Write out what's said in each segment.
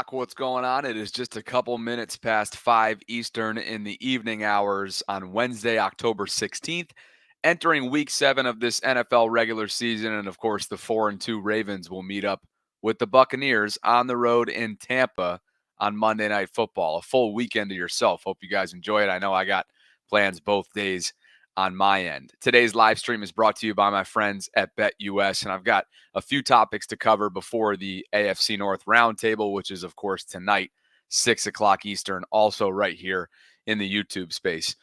clock what's going on. It is just a couple minutes past 5 Eastern in the evening hours on Wednesday, October 16th, entering week 7 of this NFL regular season. And of course, the 4-2 Ravens will meet up with the Buccaneers on the road in Tampa on Monday Night Football. A full weekend to yourself. Hope you guys enjoy it. I know I got plans both days on my end. Today's live stream is brought to you by my friends at BetUS, and I've got a few topics to cover before the AFC North Roundtable, which is, of course, tonight, 6 o'clock Eastern, also right here in the YouTube space.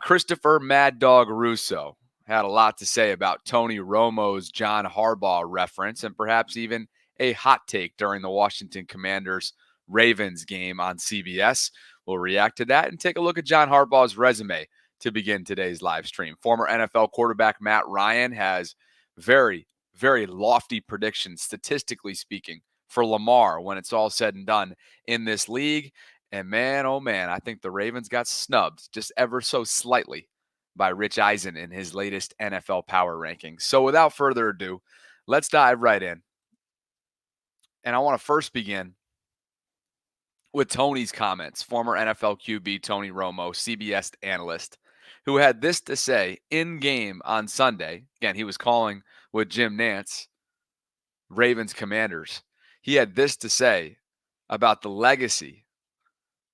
Christopher Mad Dog Russo had a lot to say about Tony Romo's John Harbaugh reference and perhaps even a hot take during the Washington Commanders Ravens game on CBS. We'll react to that and take a look at John Harbaugh's resume to begin today's live stream. Former NFL quarterback Matt Ryan has very, very lofty predictions, statistically speaking, for Lamar when it's all said and done in this league. And man, oh man, I think the Ravens got snubbed just ever so slightly by Rich Eisen in his latest NFL power rankings. So without further ado, let's dive right in. And I want to first begin with Tony's comments, former NFL QB Tony Romo, CBS analyst, who had this to say in-game on Sunday. Again, he was calling with Jim Nantz, Ravens Commanders. He had this to say about the legacy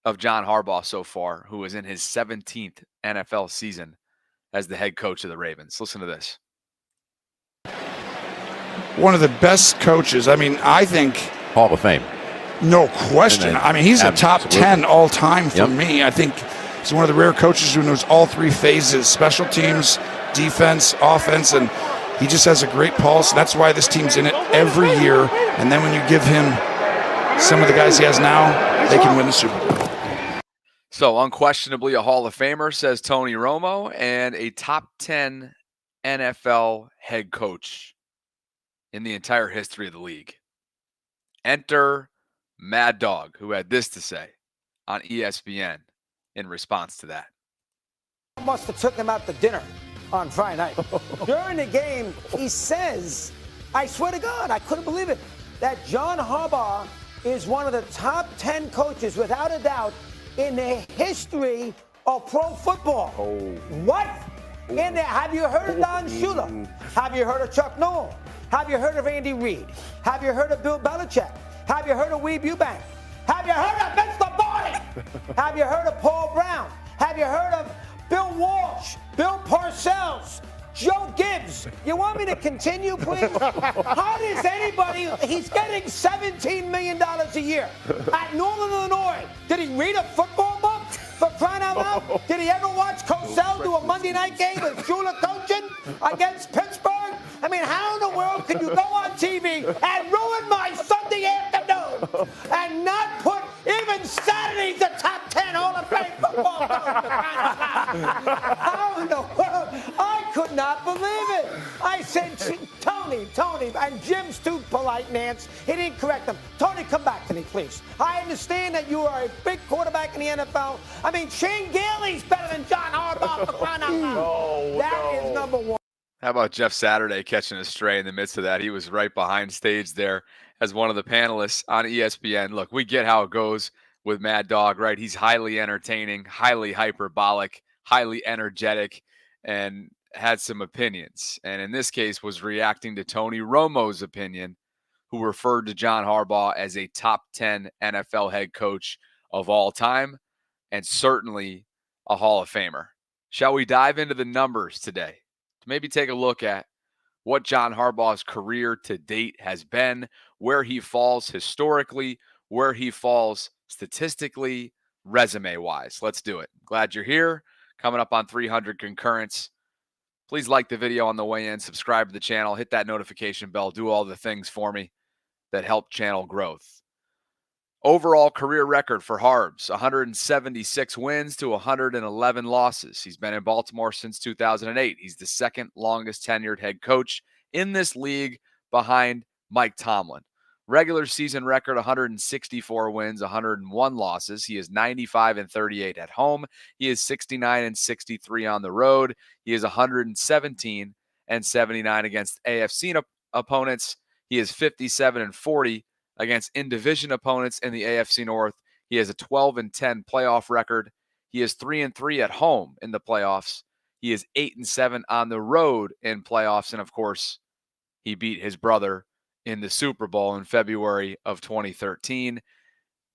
of John Harbaugh so far, who is in his 17th NFL season as the head coach of the Ravens. Listen to this. One of the best coaches. I mean, I think Hall of Fame. No question. I mean, he's a top 10 all-time for Yep. me. I think he's one of the rare coaches who knows all three phases, special teams, defense, offense, and he just has a great pulse. That's why this team's in it every year. And then when you give him some of the guys he has now, they can win the Super Bowl. So unquestionably a Hall of Famer, says Tony Romo, and a top 10 NFL head coach in the entire history of the league. Enter Mad Dog, who had this to say on ESPN in response to that. Must have took him out to dinner on Friday night. During the game, he says, I swear to God, I couldn't believe it, that John Harbaugh is one of the top 10 coaches, without a doubt, in the history of pro football. What? In there, have you heard of Don Shula? Have you heard of Chuck Noll? Have you heard of Andy Reid? Have you heard of Bill Belichick? Have you heard of Weeb Eubank? Have you heard of Vince Lombardi? Have you heard of Paul Brown? Have you heard of Bill Walsh, Bill Parcells, Joe Gibbs? You want me to continue, please? How does anybody, he's getting $17 million a year at Northern Illinois. Did he read a football book? For crying out loud? Did he ever watch Cosell do a Monday night game with Shula coaching against Pittsburgh? I mean, how in the world can you go on TV and ruin my Sunday afternoon and not put even Saturday's the top 10 Hall of Fame football coach? How in the world? I could not believe it. I said, Tony, and Jim's too polite, Nance. He didn't correct him. Tony, come back to me, please. I understand that you are a big quarterback in the NFL. I mean, Shane Gailey's better than John Harbaugh for crying out loud. That is number one. How about Jeff Saturday catching a stray in the midst of that? He was right behind stage there as one of the panelists on ESPN. Look, we get how it goes with Mad Dog, right? He's highly entertaining, highly hyperbolic, highly energetic, and had some opinions. And in this case was reacting to Tony Romo's opinion, who referred to John Harbaugh as a top 10 NFL head coach of all time and certainly a Hall of Famer. Shall we dive into the numbers today? Maybe take a look at what John Harbaugh's career to date has been, where he falls historically, where he falls statistically, resume-wise. Let's do it. Glad you're here. Coming up on 300 concurrents. Please like the video on the way in, subscribe to the channel, hit that notification bell, do all the things for me that help channel growth. Overall career record for Harbs, 176 wins to 111 losses. He's been in Baltimore since 2008. He's the second longest tenured head coach in this league behind Mike Tomlin. Regular season record, 164 wins, 101 losses. He is 95-38 at home. He is 69-63 on the road. He is 117-79 against AFC opponents. He is 57-40 against in-division opponents in the AFC North. He has a 12-10 playoff record. He is 3-3 at home in the playoffs. He is 8-7 on the road in playoffs. And of course, he beat his brother in the Super Bowl in February of 2013.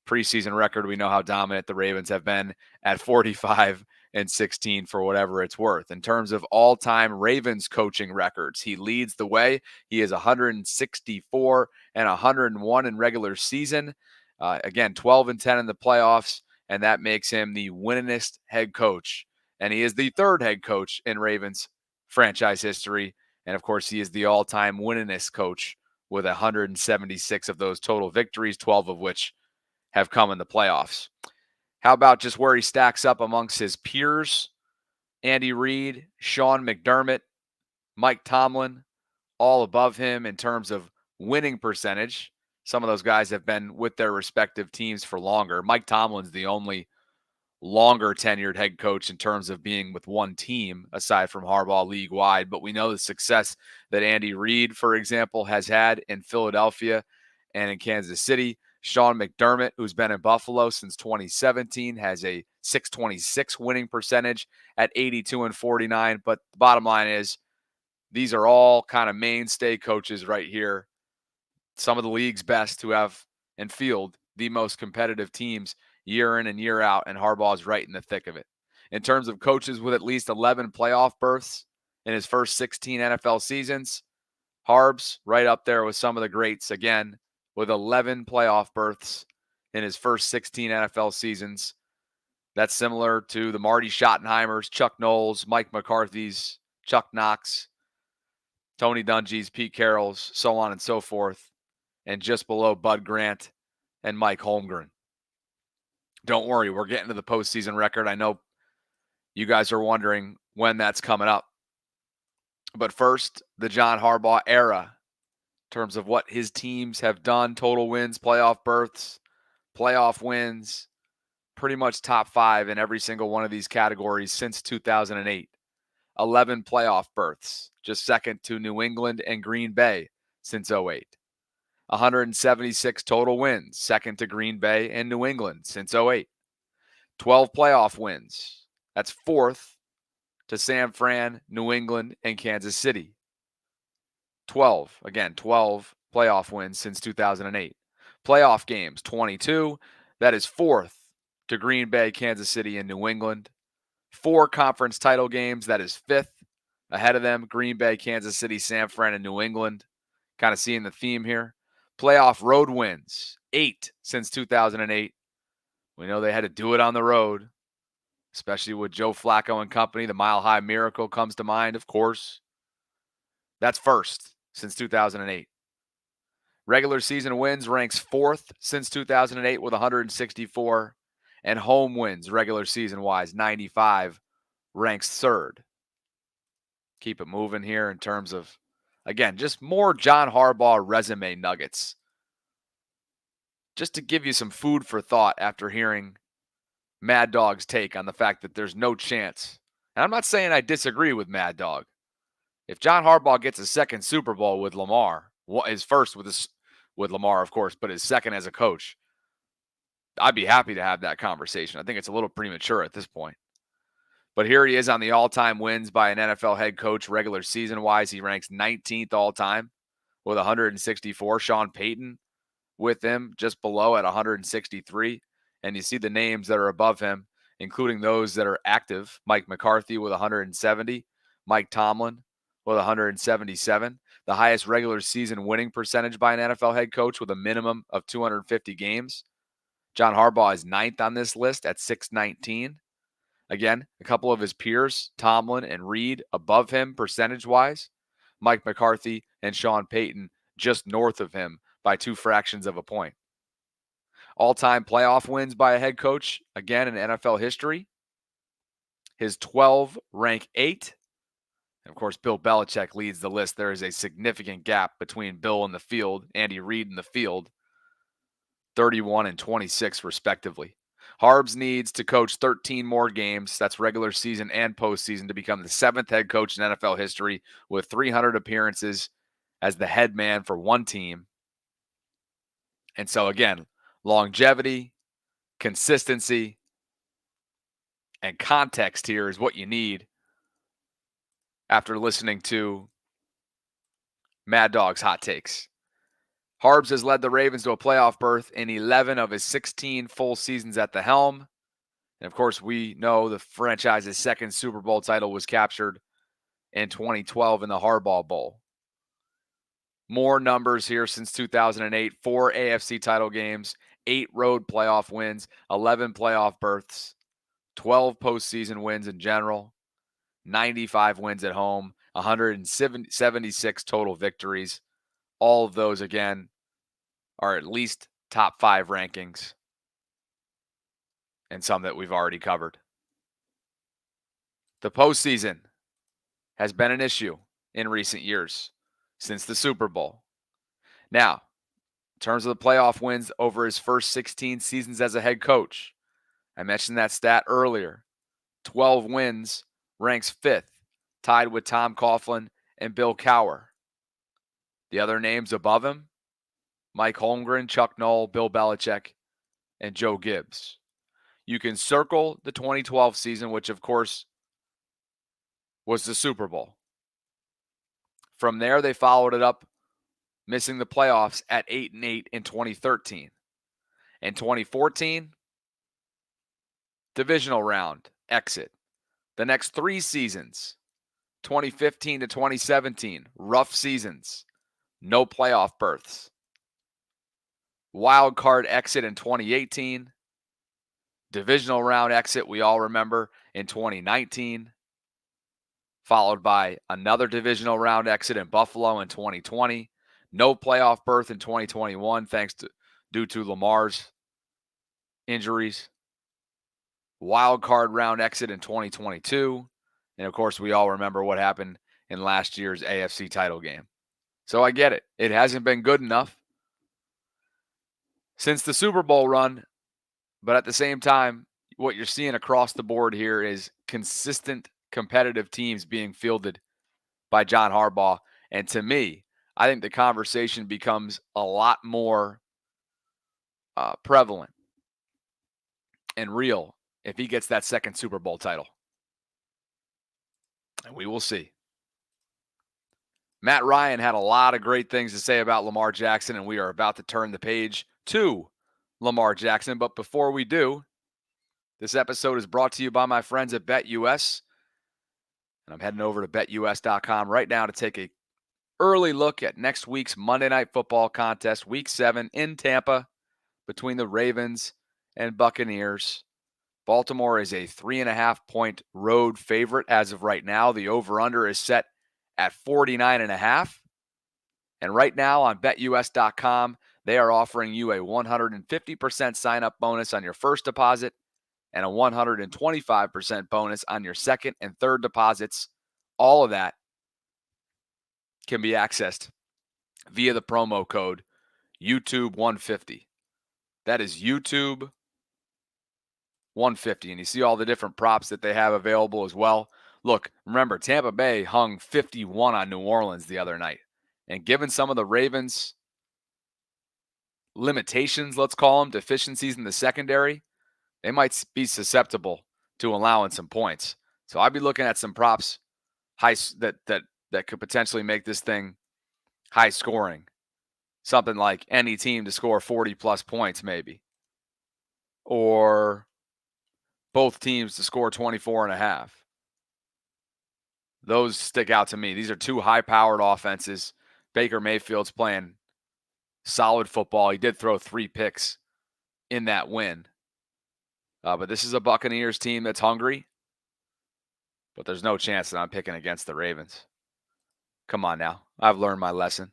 Preseason record, we know how dominant the Ravens have been at 45-16 for whatever it's worth. In terms of all-time Ravens coaching records, he leads the way. He is 164 and 101 in regular season. Again, 12-10 in the playoffs, and that makes him the winningest head coach. And he is the third head coach in Ravens franchise history. And of course, he is the all-time winningest coach with 176 of those total victories, 12 of which have come in the playoffs. How about just where he stacks up amongst his peers? Andy Reid, Sean McDermott, Mike Tomlin, all above him in terms of winning percentage. Some of those guys have been with their respective teams for longer. Mike Tomlin's the only longer tenured head coach in terms of being with one team, aside from Harbaugh league-wide. But we know the success that Andy Reid, for example, has had in Philadelphia and in Kansas City. Sean McDermott, who's been in Buffalo since 2017, has a .626 winning percentage at 82-49. But the bottom line is these are all kind of mainstay coaches right here. Some of the league's best who have and field the most competitive teams year in and year out, and Harbaugh's right in the thick of it. In terms of coaches with at least 11 playoff berths in his first 16 NFL seasons, Harb's right up there with some of the greats again, with 11 playoff berths in his first 16 NFL seasons. That's similar to the Marty Schottenheimers, Chuck Knowles, Mike McCarthy's, Chuck Knox, Tony Dungy's, Pete Carroll's, so on and so forth, and just below Bud Grant and Mike Holmgren. Don't worry, we're getting to the postseason record. I know you guys are wondering when that's coming up. But first, the John Harbaugh era, in terms of what his teams have done, total wins, playoff berths, playoff wins, pretty much top 5 in every single one of these categories since 2008. 11 playoff berths, just second to New England and Green Bay since 08. 176 total wins, second to Green Bay and New England since 08. 12 playoff wins, that's fourth to San Fran, New England, and Kansas City. 12 playoff wins since 2008. Playoff games, 22. That is fourth to Green Bay, Kansas City, and New England. 4 conference title games, that is fifth. Ahead of them, Green Bay, Kansas City, San Fran, and New England. Kind of seeing the theme here. Playoff road wins, 8 since 2008. We know they had to do it on the road, especially with Joe Flacco and company. The Mile High Miracle comes to mind, of course. That's first since 2008. Regular season wins ranks fourth since 2008 with 164. And home wins, regular season-wise, 95, ranks third. Keep it moving here in terms of, again, just more John Harbaugh resume nuggets. Just to give you some food for thought after hearing Mad Dog's take on the fact that there's no chance. And I'm not saying I disagree with Mad Dog. If John Harbaugh gets a second Super Bowl with Lamar, his first with Lamar, of course, but his second as a coach, I'd be happy to have that conversation. I think it's a little premature at this point. But here he is on the all-time wins by an NFL head coach regular season-wise. He ranks 19th all-time with 164. Sean Payton with him just below at 163. And you see the names that are above him, including those that are active. Mike McCarthy with 170. Mike Tomlin with 177. The highest regular season winning percentage by an NFL head coach with a minimum of 250 games. John Harbaugh is 9th on this list at 619. Again, a couple of his peers, Tomlin and Reid, above him percentage-wise. Mike McCarthy and Sean Payton just north of him by 2 fractions of a point. All-time playoff wins by a head coach, again in NFL history. His 12 rank 8. And of course, Bill Belichick leads the list. There is a significant gap between Bill in the field, Andy Reid in the field, 31 and 26 respectively. Harbs needs to coach 13 more games, that's regular season and postseason, to become the 7th head coach in NFL history with 300 appearances as the head man for one team. And so, again, longevity, consistency, and context here is what you need after listening to Mad Dog's hot takes. Harbs has led the Ravens to a playoff berth in 11 of his 16 full seasons at the helm. And of course, we know the franchise's second Super Bowl title was captured in 2012 in the Harbaugh Bowl. More numbers here since 2008. 4 AFC title games, 8 road playoff wins, 11 playoff berths, 12 postseason wins in general, 95 wins at home, 176 total victories. All of those, again, are at least top 5 rankings, and some that we've already covered. The postseason has been an issue in recent years since the Super Bowl. Now, in terms of the playoff wins over his first 16 seasons as a head coach, I mentioned that stat earlier. 12 wins, ranks 5th, tied with Tom Coughlin and Bill Cowher. The other names above him, Mike Holmgren, Chuck Noll, Bill Belichick, and Joe Gibbs. You can circle the 2012 season, which of course was the Super Bowl. From there, they followed it up, missing the playoffs at 8-8 in 2013. In 2014, divisional round exit. The next 3 seasons, 2015 to 2017, rough seasons, no playoff berths. Wild card exit in 2018. Divisional round exit, we all remember, in 2019. Followed by another divisional round exit in Buffalo in 2020. No playoff berth in 2021 due to Lamar's injuries. Wild card round exit in 2022. And of course, we all remember what happened in last year's AFC title game. So I get it. It hasn't been good enough since the Super Bowl run. But at the same time, what you're seeing across the board here is consistent competitive teams being fielded by John Harbaugh. And to me, I think the conversation becomes a lot more prevalent and real if he gets that second Super Bowl title. And we will see. Matt Ryan had a lot of great things to say about Lamar Jackson, and we are about to turn the page to Lamar Jackson. But before we do, this episode is brought to you by my friends at BetUS. And I'm heading over to betus.com right now to take an early look at next week's Monday Night Football contest, Week 7 in Tampa between the Ravens and Buccaneers. Baltimore is a 3.5-point road favorite as of right now. The over-under is set at 49.5. And right now on betus.com, they are offering you a 150% sign-up bonus on your first deposit and a 125% bonus on your second and third deposits. All of that can be accessed via the promo code YouTube150. That is YouTube150. And you see all the different props that they have available as well. Look, remember, Tampa Bay hung 51 on New Orleans the other night. And given some of the Ravens' limitations, let's call them, deficiencies in the secondary, they might be susceptible to allowing some points. So I'd be looking at some props that could potentially make this thing high scoring. Something like any team to score 40-plus points maybe. Or both teams to score 24.5. Those stick out to me. These are two high-powered offenses. Baker Mayfield's playing solid football. He did throw 3 picks in that win. But this is a Buccaneers team that's hungry. But there's no chance that I'm picking against the Ravens. Come on now. I've learned my lesson.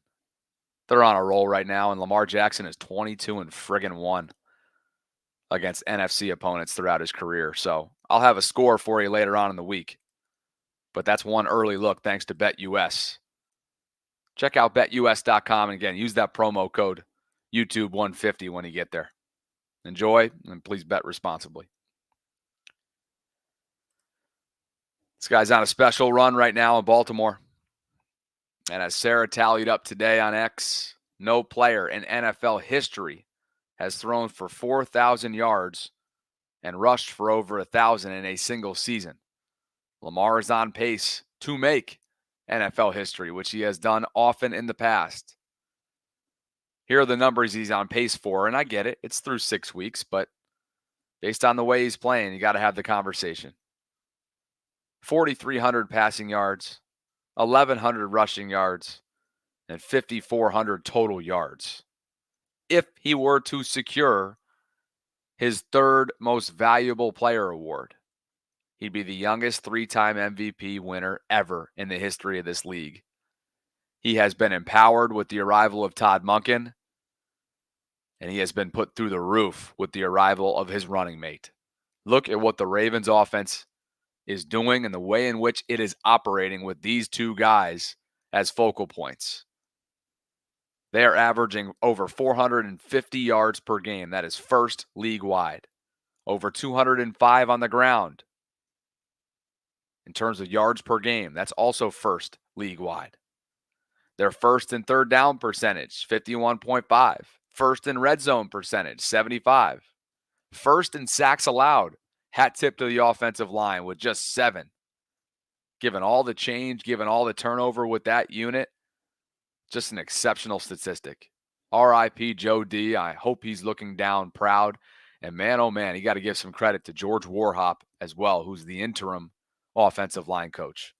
They're on a roll right now, and Lamar Jackson is 22-1 against NFC opponents throughout his career. So I'll have a score for you later on in the week. But that's one early look thanks to BetUS. Check out betus.com, and again, use that promo code YouTube150 when you get there. Enjoy, and please bet responsibly. This guy's on a special run right now in Baltimore. And as Sarah tallied up today on X, no player in NFL history has thrown for 4,000 yards and rushed for over 1,000 in a single season. Lamar is on pace to make NFL history, which he has done often in the past. Here are the numbers he's on pace for, and I get it. It's through 6 weeks, but based on the way he's playing, you got to have the conversation. 4,300 passing yards, 1,100 rushing yards, and 5,400 total yards. If he were to secure his third most valuable player award, he'd be the youngest 3-time MVP winner ever in the history of this league. He has been empowered with the arrival of Todd Monken, and he has been put through the roof with the arrival of his running mate. Look at what the Ravens offense is doing and the way in which it is operating with these two guys as focal points. They are averaging over 450 yards per game. That is first league-wide. Over 205 on the ground. In terms of yards per game, that's also first league-wide. Their first and third down percentage, 51.5. First in red zone percentage, 75. First in sacks allowed, hat tip to the offensive line with just 7. Given all the change, given all the turnover with that unit, just an exceptional statistic. R.I.P. Joe D. I hope he's looking down proud. And man, oh man, you got to give some credit to George Warhop as well, who's the interim offensive line coach.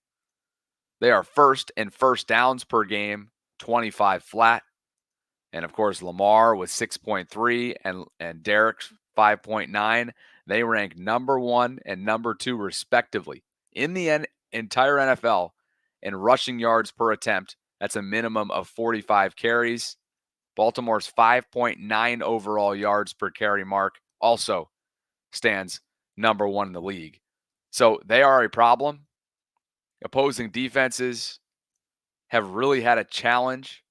They are first in first downs per game, 25 flat. And of course, Lamar with 6.3 and Derek 5.9. They rank number 1 and number 2 respectively in the entire NFL in rushing yards per attempt. That's a minimum of 45 carries. Baltimore's 5.9 overall yards per carry mark also stands number 1 in the league. So they are a problem. Opposing defenses have really had a challenge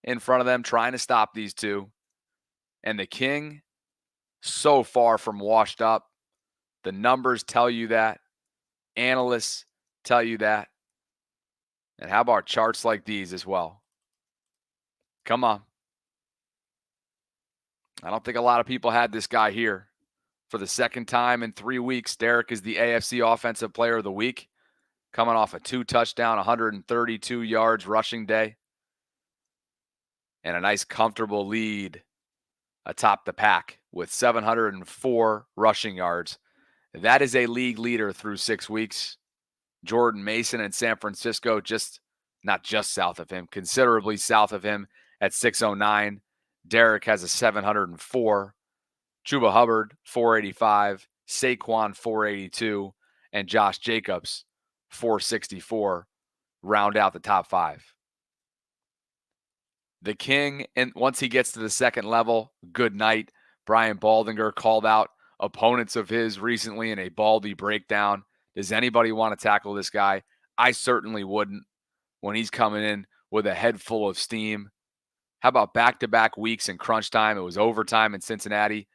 in front of them trying to stop these two. And the King, so far from washed up. The numbers tell you that. Analysts tell you that. And how about charts like these as well? Come on. I don't think a lot of people had this guy here. For the second time in 3 weeks, Derek is the AFC Offensive Player of the Week, coming off a 2-touchdown, 132 yards rushing day, and a nice comfortable lead atop the pack with 704 rushing yards. That is a league leader through 6 weeks. Jordan Mason in San Francisco, not just south of him, considerably south of him at 609. Derek has a 704. Chuba Hubbard, 485. Saquon, 482. And Josh Jacobs, 464. Round out the top 5. The King, and once he gets to the second level, good night. Brian Baldinger called out opponents of his recently in a Baldy breakdown. Does anybody want to tackle this guy? I certainly wouldn't when he's coming in with a head full of steam. How about back-to-back weeks in crunch time? It was overtime in Cincinnati,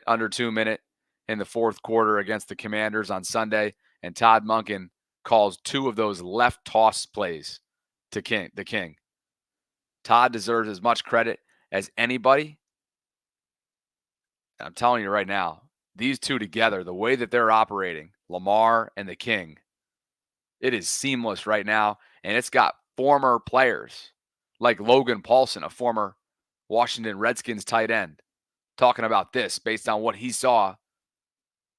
under 2 minute in the fourth quarter against the Commanders on Sunday, and Todd Monken calls 2 of those left toss plays to the King. Todd deserves as much credit as anybody. I'm telling you right now, these two together, the way that they're operating, Lamar and the King, it is seamless right now. And it's got former players like Logan Paulson, a former Washington Redskins tight end, talking about this based on what he saw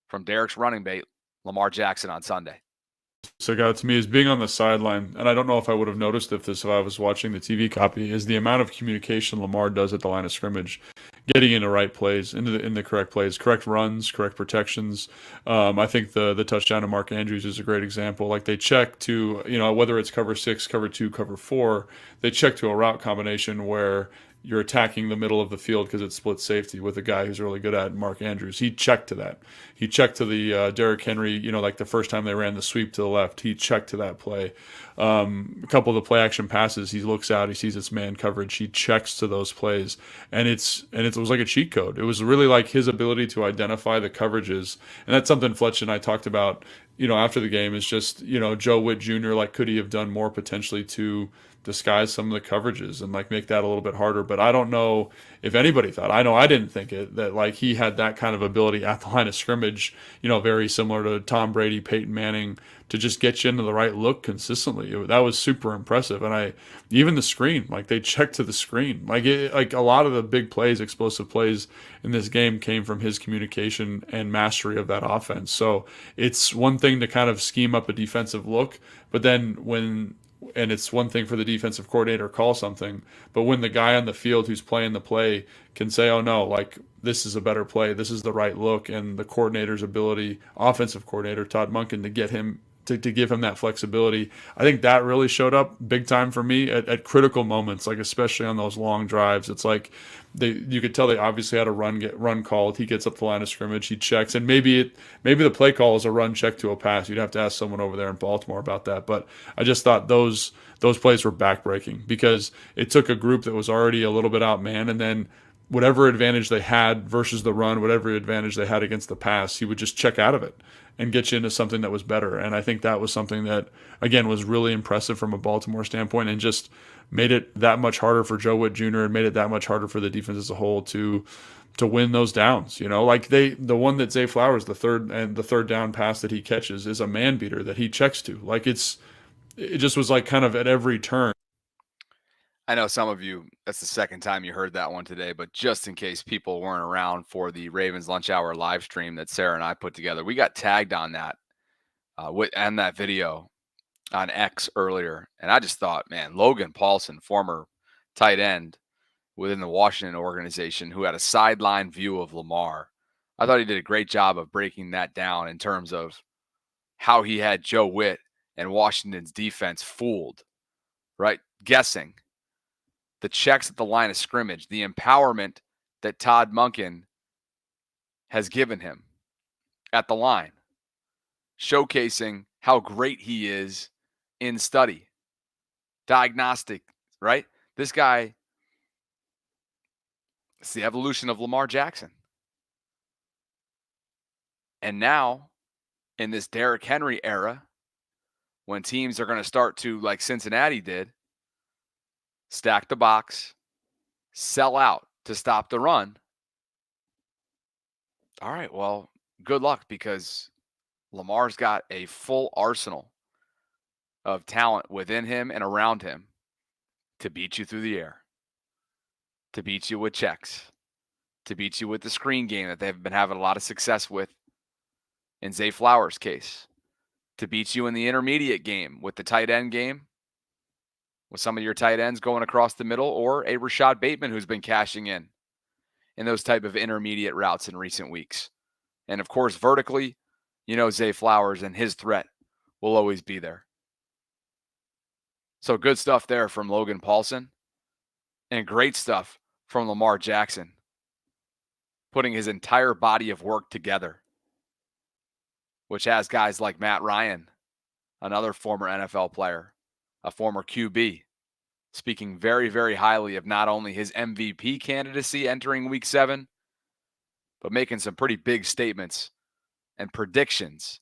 from Derek's running mate, Lamar Jackson, on Sunday. So got to me is being on the sideline, and I don't know if I would have noticed if I was watching the TV copy, is the amount of communication Lamar does at the line of scrimmage, getting into right plays, in the correct plays, correct runs, correct protections. I think the touchdown to Mark Andrews is a great example. Like they check to, whether it's cover 6, cover 2, cover 4, they check to a route combination where you're attacking the middle of the field because it's split safety with a guy who's really good at it, Mark Andrews. He checked to that. He checked to the Derrick Henry, like the first time they ran the sweep to the left, he checked to that play. A couple of the play action passes, he looks out, he sees it's man coverage, he checks to those plays, and it was like a cheat code. It was really like his ability to identify the coverages, and that's something Fletch and I talked about after the game is just, Joe Witt Jr., like, could he have done more potentially to disguise some of the coverages and like make that a little bit harder? But I don't know if anybody thought, I know I didn't think it, that like he had that kind of ability at the line of scrimmage, very similar to Tom Brady, Peyton Manning, to just get you into the right look consistently. That was super impressive. And even the screen, like they checked to the screen, like a lot of the big plays, explosive plays in this game came from his communication and mastery of that offense. So it's one thing to kind of scheme up a defensive look, but then and it's one thing for the defensive coordinator to call something, but when the guy on the field who's playing the play can say, oh no, like this is a better play, this is the right look, and the coordinator's ability, offensive coordinator Todd Monken, to get him to give him that flexibility, I think that really showed up big time for me at critical moments, like especially on those long drives. It's like you could tell they obviously had a run called. He gets up the line of scrimmage, he checks, and maybe the play call is a run check to a pass. You'd have to ask someone over there in Baltimore about that. But I just thought those plays were backbreaking because it took a group that was already a little bit outmanned, and then whatever advantage they had versus the run, whatever advantage they had against the pass, he would just check out of it and get you into something that was better. And I think that was something that, again, was really impressive from a Baltimore standpoint and just made it that much harder for Joe Witt Jr. and made it that much harder for the defense as a whole to win those downs. Like the one that Zay Flowers, the third down pass that he catches is a man beater that he checks to. Like it just was like kind of at every turn. I know some of you, that's the second time you heard that one today, but just in case people weren't around for the Ravens Lunch Hour live stream that Sarah and I put together, we got tagged on that and that video on X earlier. And I just thought, man, Logan Paulson, former tight end within the Washington organization who had a sideline view of Lamar, I thought he did a great job of breaking that down in terms of how he had Joe Witt and Washington's defense fooled, right? Guessing. The checks at the line of scrimmage, the empowerment that Todd Monken has given him at the line, showcasing how great he is in study, diagnostic, right? This guy, it's the evolution of Lamar Jackson. And now, in this Derrick Henry era, when teams are going to start to, like Cincinnati did, stack the box, sell out to stop the run. All right, well, good luck because Lamar's got a full arsenal of talent within him and around him to beat you through the air, to beat you with checks, to beat you with the screen game that they've been having a lot of success with in Zay Flowers' case, to beat you in the intermediate game with the tight end game, with some of your tight ends going across the middle, or a Rashad Bateman who's been cashing in those type of intermediate routes in recent weeks. And of course, vertically, Zay Flowers and his threat will always be there. So good stuff there from Logan Paulson and great stuff from Lamar Jackson, putting his entire body of work together, which has guys like Matt Ryan, another former NFL player, a former QB, speaking very, very highly of not only his MVP candidacy entering Week 7, but making some pretty big statements and predictions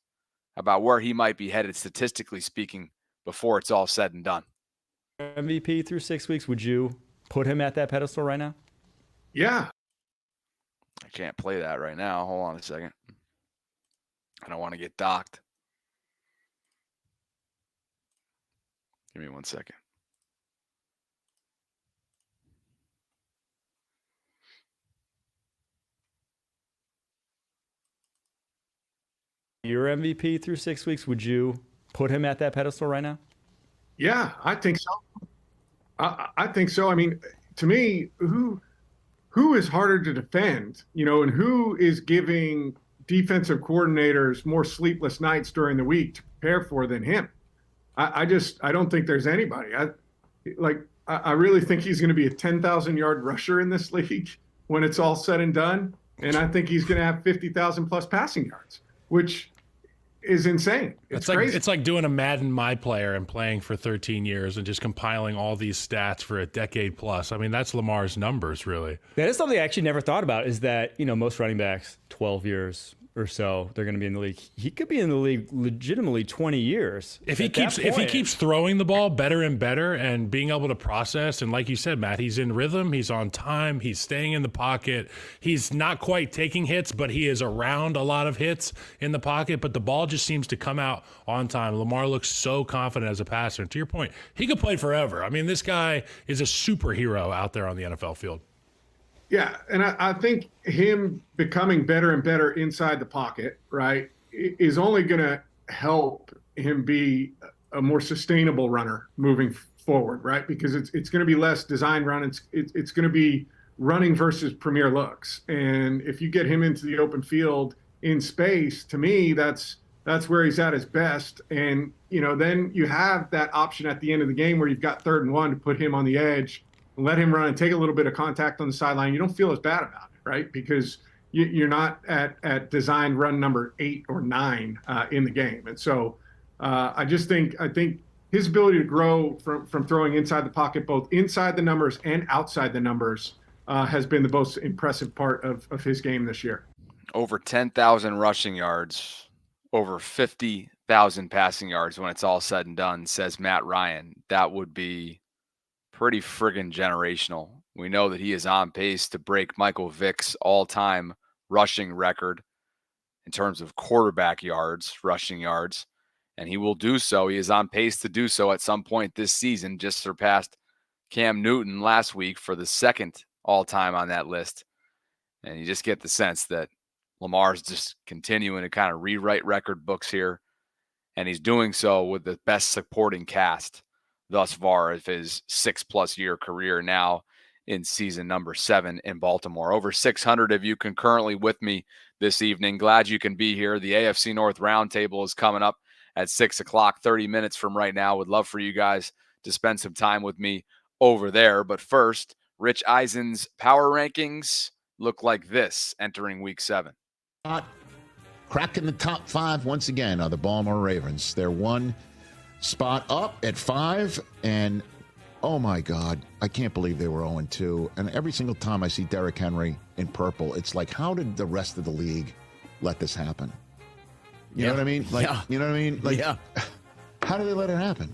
about where he might be headed statistically speaking before it's all said and done. MVP through 6 weeks, would you put him at that pedestal right now? Yeah. I can't play that right now. Hold on a second. I don't want to get docked. Give me 1 second. Your MVP through 6 weeks, would you put him at that pedestal right now? Yeah, I think so. I think so. I mean, to me, who is harder to defend, and who is giving defensive coordinators more sleepless nights during the week to prepare for than him? I don't think there's anybody. I really think he's going to be a 10,000-yard rusher in this league when it's all said and done. And I think he's going to have 50,000 plus passing yards, which is insane. It's crazy. It's like doing a Madden My Player and playing for 13 years and just compiling all these stats for a decade plus. I mean, that's Lamar's numbers, really. That is something I actually never thought about, is that, most running backs, 12 years, or so they're going to be in the league. He could be in the league legitimately 20 years. If he keeps throwing the ball better and better and being able to process, and like you said, Matt, he's in rhythm, he's on time, he's staying in the pocket. He's not quite taking hits, but he is around a lot of hits in the pocket, but the ball just seems to come out on time. Lamar looks so confident as a passer. And to your point, he could play forever. I mean, this guy is a superhero out there on the NFL field. Yeah, and I think him becoming better and better inside the pocket, right, is only going to help him be a more sustainable runner moving forward, right? Because it's going to be less design run. It's going to be running versus premier looks. And if you get him into the open field in space, to me, that's where he's at his best. And, then you have that option at the end of the game where you've got 3rd and 1 to put him on the edge, let him run and take a little bit of contact on the sideline. You don't feel as bad about it, right? Because you're not at design run number 8 or 9 in the game. And so I think his ability to grow from throwing inside the pocket, both inside the numbers and outside the numbers, has been the most impressive part of his game this year. Over 10,000 rushing yards, over 50,000 passing yards when it's all said and done, says Matt Ryan. That would be pretty friggin' generational. We know that he is on pace to break Michael Vick's all-time rushing record in terms of quarterback yards, rushing yards, and he will do so. He is on pace to do so at some point this season, just surpassed Cam Newton last week for the 2nd all-time on that list. And you just get the sense that Lamar's just continuing to kind of rewrite record books here, and he's doing so with the best supporting cast thus far of his 6+ year career now in season number 7 in Baltimore. Over 600 of you concurrently with me this evening. Glad you can be here. The AFC North Roundtable is coming up at 6 o'clock, 30 minutes from right now. Would love for you guys to spend some time with me over there. But first, Rich Eisen's power rankings look like this entering week 7. Cracking the top 5 once again are the Baltimore Ravens. They're one spot up at 5, and oh my God, I can't believe they were 0-2. And every single time I see Derrick Henry in purple, it's like, how did the rest of the league let this happen? You know what I mean? You know what I mean? How did they let it happen?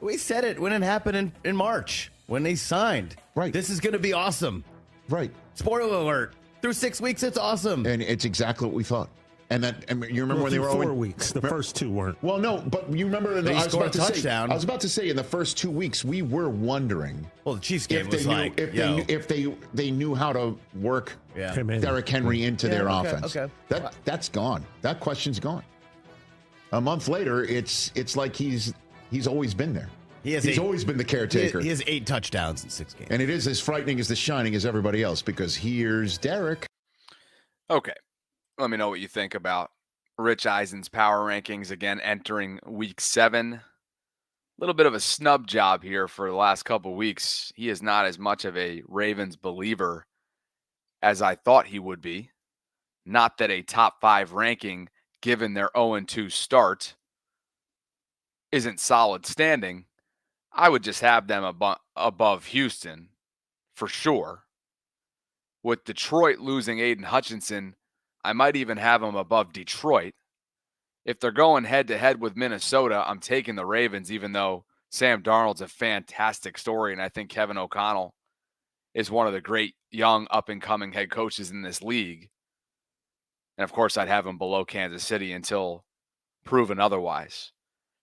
We said it when it happened in March, when they signed. Right. This is going to be awesome. Right. Spoiler alert. Through 6 weeks, it's awesome. And it's exactly what we thought. And you remember when they were 4 weeks. The first 2 weren't. Well, no, but you remember I was about to say in the first 2 weeks we were wondering. Well, the Chiefs game was if they knew how to work Derrick Henry into their offense. Okay. That's gone. That question's gone. A month later, it's like he's always been there. He's always been the caretaker. He has 8 touchdowns in 6 games. And it is as frightening as the shining as everybody else, because here's Derrick. Okay. Let me know what you think about Rich Eisen's power rankings again entering week 7. A little bit of a snub job here for the last couple weeks. He is not as much of a Ravens believer as I thought he would be. Not that a top 5 ranking, given their 0-2 start, isn't solid standing. I would just have them above Houston for sure. With Detroit losing Aiden Hutchinson, I might even have them above Detroit. If they're going head-to-head with Minnesota, I'm taking the Ravens, even though Sam Darnold's a fantastic story, and I think Kevin O'Connell is one of the great young up-and-coming head coaches in this league. And, of course, I'd have them below Kansas City until proven otherwise.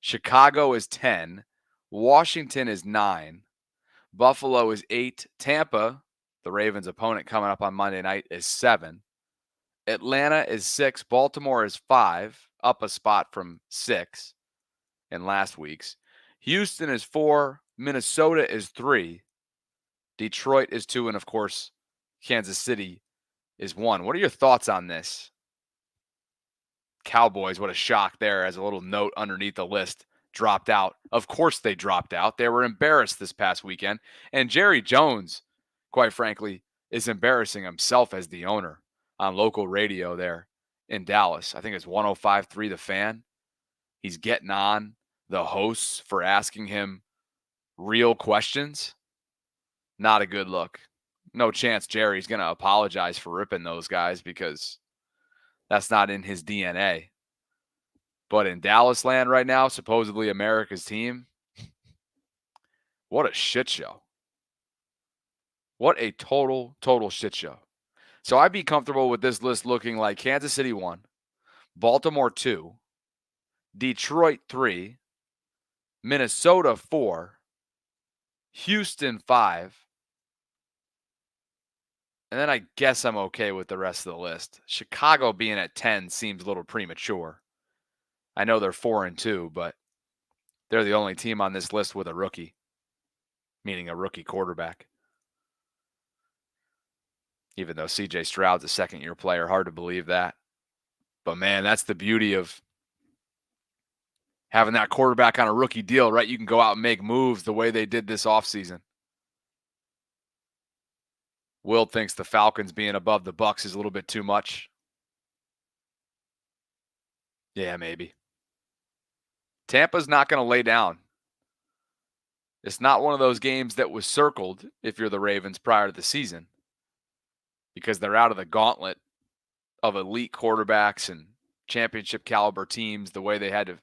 Chicago is 10. Washington is 9. Buffalo is 8. Tampa, the Ravens' opponent coming up on Monday night, is 7. Atlanta is 6. Baltimore is 5, up a spot from 6 in last week's. Houston is 4. Minnesota is 3. Detroit is 2. And, of course, Kansas City is 1. What are your thoughts on this? Cowboys, what a shock there, as a little note underneath the list, dropped out. Of course they dropped out. They were embarrassed this past weekend. And Jerry Jones, quite frankly, is embarrassing himself as the owner on local radio there in Dallas. I think it's 105.3 The Fan. He's getting on the hosts for asking him real questions. Not a good look. No chance Jerry's going to apologize for ripping those guys, because That's not in his DNA. But in Dallas land right now, supposedly America's team, what a shit show. What a total shit show. So I'd be comfortable with this list looking like Kansas City 1, Baltimore 2, Detroit 3, Minnesota 4, Houston 5, and then I guess I'm okay with the rest of the list. Chicago being at 10 seems a little premature. I know they're 4-2, but they're the only team on this list with a rookie, meaning a rookie quarterback. Even though CJ Stroud's a second-year player, hard to believe that. But man, that's the beauty of having that quarterback on a rookie deal, right? You can go out and make moves the way they did this offseason. Will thinks the Falcons being above the Bucs is a little bit too much. Yeah, maybe. Tampa's not going to lay down. It's not one of those games that was circled if you're the Ravens prior to the season, because they're out of the gauntlet of elite quarterbacks and championship caliber teams the way they had to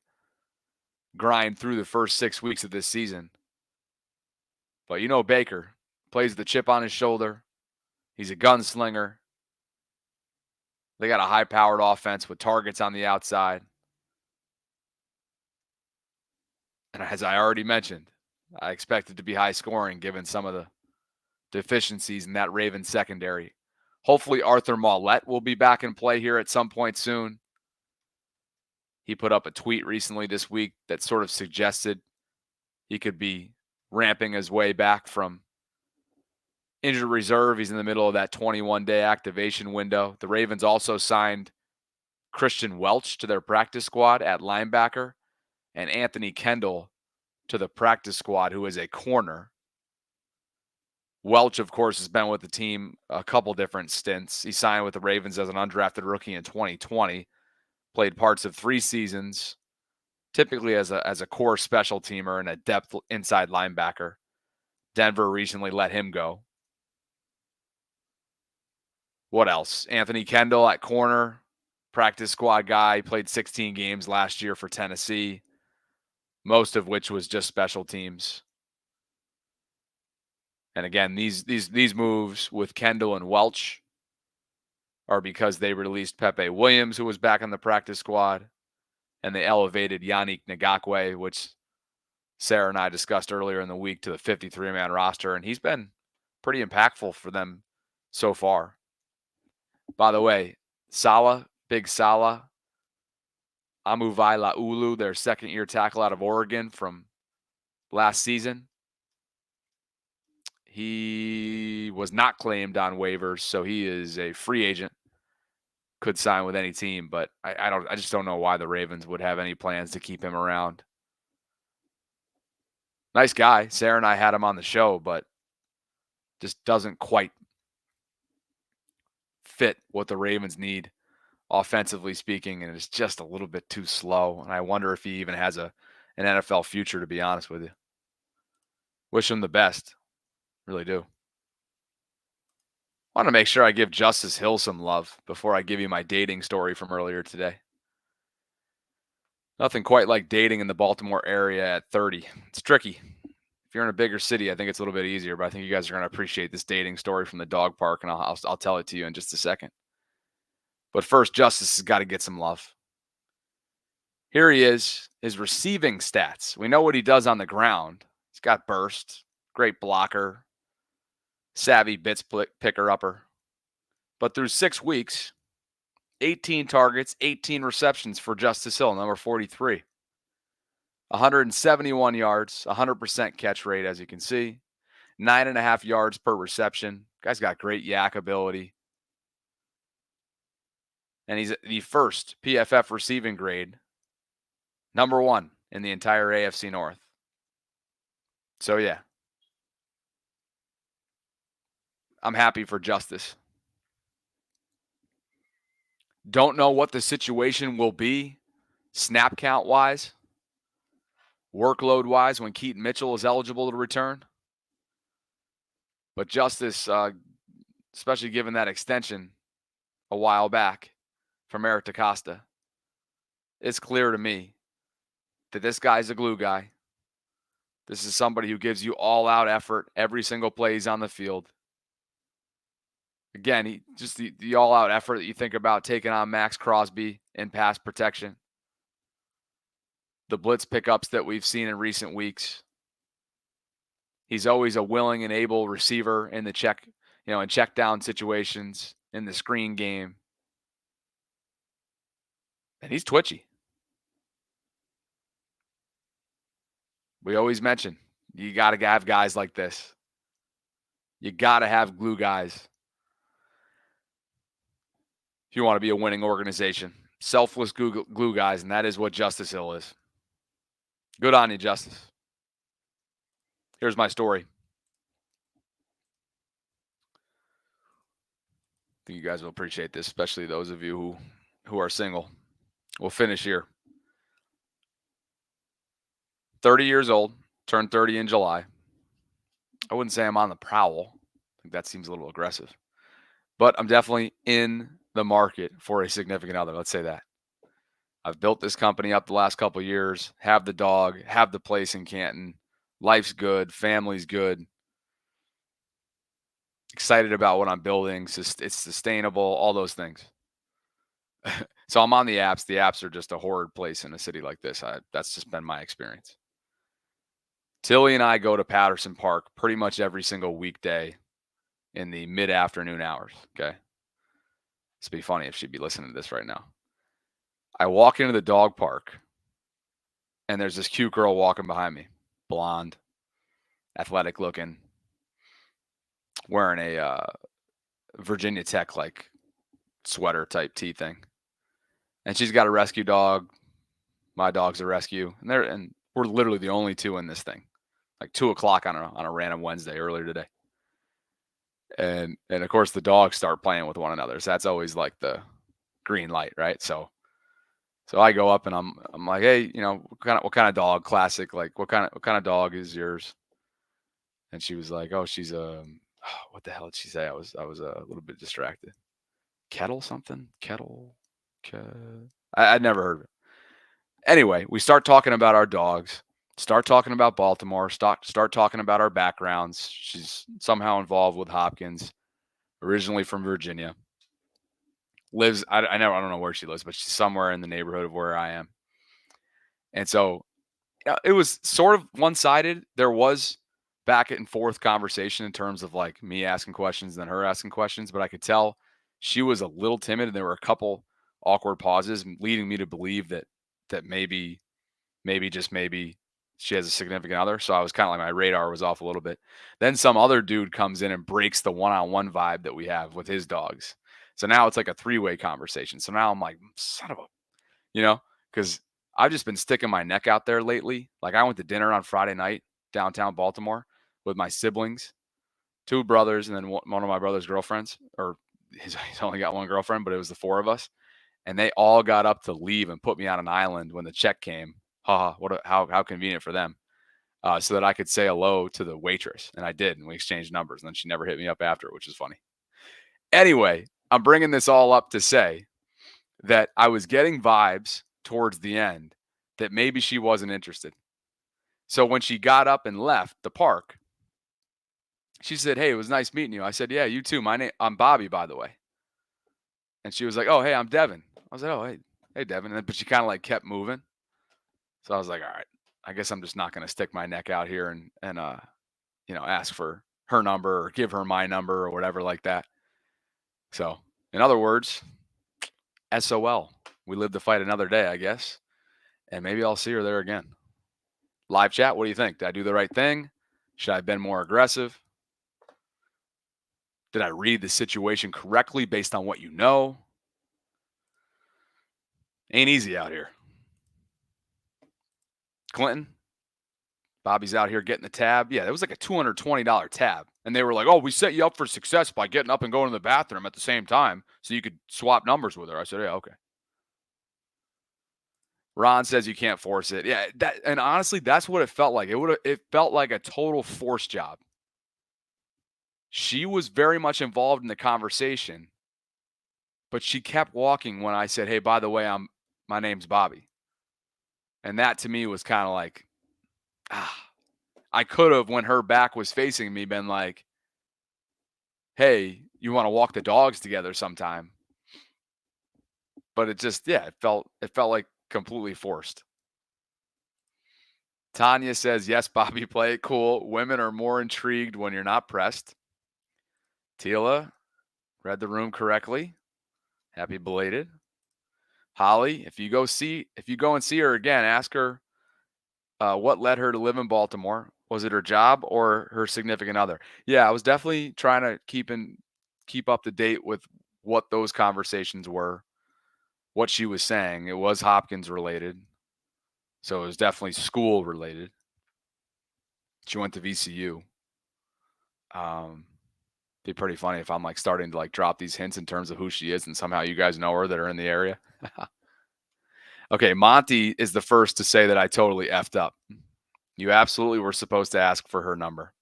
grind through the first 6 weeks of this season. But you know Baker plays the chip on his shoulder. He's a gunslinger. They got a high-powered offense with targets on the outside. And as I already mentioned, I expect it to be high scoring given some of the deficiencies in that Ravens secondary. Hopefully Arthur Maulet will be back in play here at some point soon. He put up a tweet recently this week that sort of suggested he could be ramping his way back from injured reserve. He's in the middle of that 21-day activation window. The Ravens also signed Christian Welch to their practice squad at linebacker and Anthony Kendall to the practice squad, who is a corner. Welch, of course, has been with the team a couple different stints. He signed with the Ravens as an undrafted rookie in 2020, played parts of 3 seasons, typically as a core special teamer and a depth inside linebacker. Denver recently let him go. What else? Anthony Kendall at corner, practice squad guy, played 16 games last year for Tennessee, most of which was just special teams. And again, these moves with Kendall and Welch are because they released Pepe Williams, who was back on the practice squad, and they elevated Yannick Ngakoue, which Sarah and I discussed earlier in the week, to the 53-man roster, and he's been pretty impactful for them so far. By the way, Big Salah, Amuvai Laulu, their second-year tackle out of Oregon from last season, he was not claimed on waivers, so he is a free agent. Could sign with any team, but I just don't know why the Ravens would have any plans to keep him around. Nice guy. Sarah and I had him on the show, but just doesn't quite fit what the Ravens need offensively speaking, and it's just a little bit too slow. And I wonder if he even has an NFL future, to be honest with you. Wish him the best. Really do. I want to make sure I give Justice Hill some love before I give you my dating story from earlier today. Nothing quite like dating in the Baltimore area at 30. It's tricky. If you're in a bigger city, I think it's a little bit easier, but I think you guys are going to appreciate this dating story from the dog park, and I'll tell it to you in just a second. But first, Justice has got to get some love. Here he is, his receiving stats. We know what he does on the ground. He's got burst, great blocker, savvy bits picker-upper. But through 6 weeks, 18 targets, 18 receptions for Justice Hill, number 43. 171 yards, 100% catch rate, as you can see. 9.5 yards per reception. Guy's got great yak ability. And he's the first PFF receiving grade, number 1 in the entire AFC North. So, yeah. I'm happy for Justice. Don't know what the situation will be snap count-wise, workload-wise, when Keaton Mitchell is eligible to return. But Justice, especially given that extension a while back, from Eric DaCosta, it's clear to me that this guy's a glue guy. This is somebody who gives you all-out effort every single play he's on the field. Again, just the all-out effort that you think about taking on Max Crosby in pass protection. The blitz pickups that we've seen in recent weeks. He's always a willing and able receiver in the in check down situations, in the screen game. And he's twitchy. We always mention, you got to have guys like this. You got to have glue guys. If you want to be a winning organization, selfless glue guys, and that is what Justice Hill is. Good on you, Justice. Here's my story. I think you guys will appreciate this, especially those of you who are single. We'll finish here. 30 years old, turned 30 in July. I wouldn't say I'm on the prowl. I think that seems a little aggressive. But I'm definitely in the market for a significant other. Let's say that. I've built this company up the last couple of years, have the dog, have the place in Canton. Life's good, family's good. Excited about what I'm building. It's sustainable, all those things. So I'm on the apps. The apps are just a horrid place in a city like this. That's just been my experience. Tilly and I go to Patterson Park pretty much every single weekday in the mid-afternoon hours, okay? It'd be funny if she'd be listening to this right now. I walk into the dog park, and there's this cute girl walking behind me. Blonde, athletic looking, wearing a Virginia Tech like sweater type tee thing. And she's got a rescue dog. My dog's a rescue. And we're literally the only two in this thing. Like 2:00 on a random Wednesday earlier today. And of course the dogs start playing with one another. So that's always like the green light, right? So I go up and I'm like, hey, what kind of dog? Classic, like what kind of dog is yours? And she was like, oh, she's what the hell did she say? I was a little bit distracted. Kettle something? I'd never heard of it. Anyway, we start talking about our dogs, start talking about Baltimore, start talking about our backgrounds. She's somehow involved with Hopkins, originally from Virginia. Lives, I don't know where she lives, but she's somewhere in the neighborhood of where I am. And so it was sort of one-sided. There was back and forth conversation in terms of like me asking questions and then her asking questions, but I could tell she was a little timid, and there were a couple awkward pauses leading me to believe that maybe she has a significant other. So I was kind of like, my radar was off a little bit. Then some other dude comes in and breaks the one-on-one vibe that we have with his dogs. So now it's like a three-way conversation. So now I'm like, son of a, because I've just been sticking my neck out there lately. Like I went to dinner on Friday night downtown Baltimore with my siblings, 2 brothers, and then one of my brother's girlfriends, or he's only got one girlfriend, but it was the 4 of us. And they all got up to leave and put me on an island when the check came. How convenient for them. So that I could say hello to the waitress. And I did, and we exchanged numbers. And then she never hit me up after, which is funny. Anyway, I'm bringing this all up to say that I was getting vibes towards the end that maybe she wasn't interested. So when she got up and left the park, she said, hey, it was nice meeting you. I said, yeah, you too. I'm Bobby, by the way. And she was like, oh, hey, I'm Devin. I was like, oh, hey, Devin. But she kind of like kept moving. So I was like, all right, I guess I'm just not going to stick my neck out here and ask for her number or give her my number or whatever like that. So in other words, SOL. We live to fight another day, I guess. And maybe I'll see her there again. Live chat, what do you think? Did I do the right thing? Should I have been more aggressive? Did I read the situation correctly based on what you know? Ain't easy out here. Clinton, Bobby's out here getting the tab. Yeah, that was like a $220 tab. And they were like, oh, we set you up for success by getting up and going to the bathroom at the same time so you could swap numbers with her. I said, yeah, okay. Ron says you can't force it. Yeah, and honestly, that's what it felt like. It felt like a total force job. She was very much involved in the conversation, But she kept walking when I said, "Hey, by the way, my name's Bobby." And that to me was kind of like, I could have, when her back was facing me, been like, "Hey, you want to walk the dogs together sometime?" But it just, it felt like completely forced. Tanya says, "Yes, Bobby, play it cool. Women are more intrigued when you're not pressed." Tila read the room correctly. Happy belated. Holly, if you go and see her again, ask her what led her to live in Baltimore. Was it her job or her significant other? Yeah, I was definitely trying to keep up to date with what those conversations were, what she was saying. It was Hopkins related, so it was definitely school related. She went to VCU. Be pretty funny if I'm like starting to like drop these hints in terms of who she is, and somehow you guys know her that are in the area. Okay, Monty is the first to say that I totally effed up. You absolutely were supposed to ask for her number.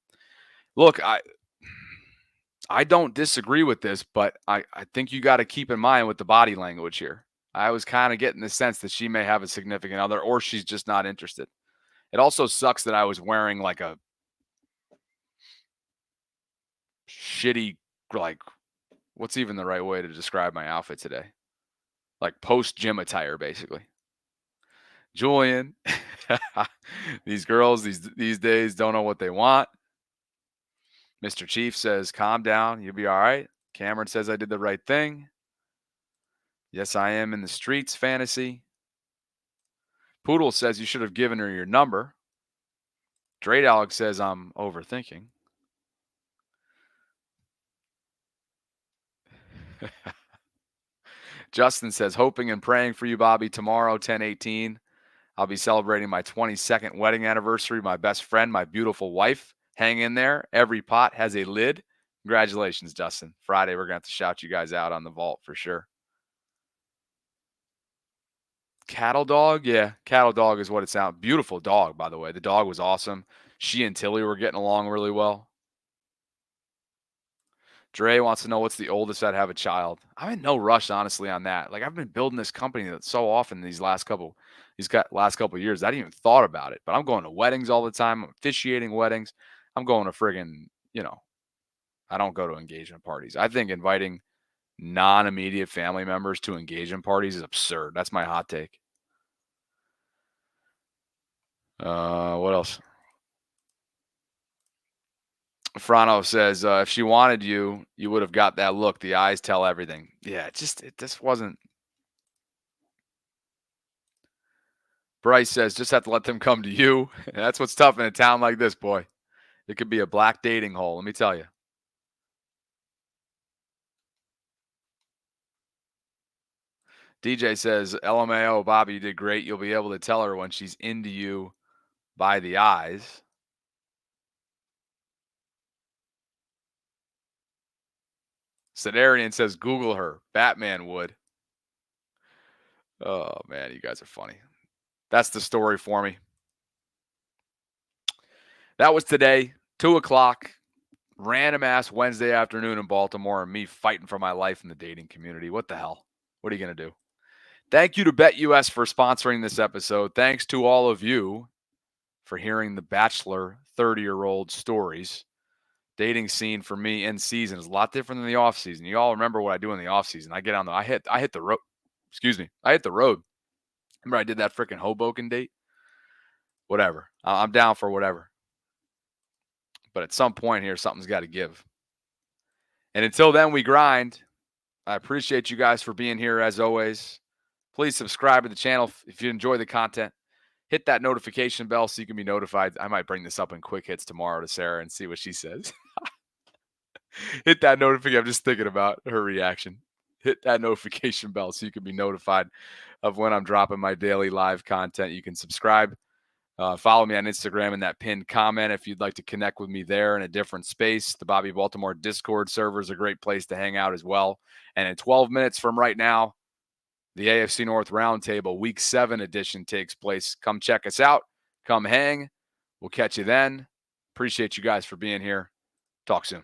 Look, I don't disagree with this, but I think you got to keep in mind with the body language here. I was kind of getting the sense that she may have a significant other, or she's just not interested. It also sucks that I was wearing like a shitty, like, what's even the right way to describe my outfit today? Like post-gym attire, basically. Julian, these girls these days don't know what they want. Mr. Chief says, "Calm down, you'll be all right." Cameron says, "I did the right thing." Yes, I am in the streets fantasy. Poodle says, "You should have given her your number." Dre Dog says, "I'm overthinking." Justin says, "Hoping and praying for you, Bobby. Tomorrow, 10/18. I'll be celebrating my 22nd wedding anniversary. My best friend, my beautiful wife. Hang in there. Every pot has a lid." Congratulations, Justin. Friday, we're going to have to shout you guys out on the vault for sure. Cattle Dog? Yeah, Cattle Dog is what it sounds. Beautiful dog, by the way. The dog was awesome. She and Tilly were getting along really well. Dre wants to know what's the oldest I'd have a child. I'm in no rush, honestly, on that. Like, I've been building this company that so often these last couple of years. I didn't even thought about it. But I'm going to weddings all the time. I'm officiating weddings. I'm going to friggin', I don't go to engagement parties. I think inviting non-immediate family members to engagement parties is absurd. That's my hot take. What else? Frano says, if she wanted you, you would have got that look. The eyes tell everything. Yeah, it just wasn't. Bryce says, just have to let them come to you. That's what's tough in a town like this, boy. It could be a black dating hole, let me tell you. DJ says, LMAO, Bobby, you did great. You'll be able to tell her when she's into you by the eyes. Sedarian says, Google her. Batman would. Oh, man, you guys are funny. That's the story for me. That was today, 2 o'clock, random-ass Wednesday afternoon in Baltimore, and me fighting for my life in the dating community. What the hell? What are you going to do? Thank you to BetUS for sponsoring this episode. Thanks to all of you for hearing the Bachelor 30-year-old stories. Dating scene for me in season is a lot different than the off season. You all remember what I do in the off season. I get on the I hit the road. Excuse me. I hit the road. Remember I did that freaking Hoboken date? Whatever. I'm down for whatever. But at some point here, something's got to give. And until then, we grind. I appreciate you guys for being here as always. Please subscribe to the channel if you enjoy the content. Hit that notification bell so you can be notified. I might bring this up in quick hits tomorrow to Sarah and see what she says. Hit that notification. I'm just thinking about her reaction. Hit that notification bell so you can be notified of when I'm dropping my daily live content. You can subscribe. Follow me on Instagram in that pinned comment if you'd like to connect with me there in a different space. The Bobby Baltimore Discord server is a great place to hang out as well. And in 12 minutes from right now, the AFC North Roundtable Week 7 edition takes place. Come check us out. Come hang. We'll catch you then. Appreciate you guys for being here. Talk soon.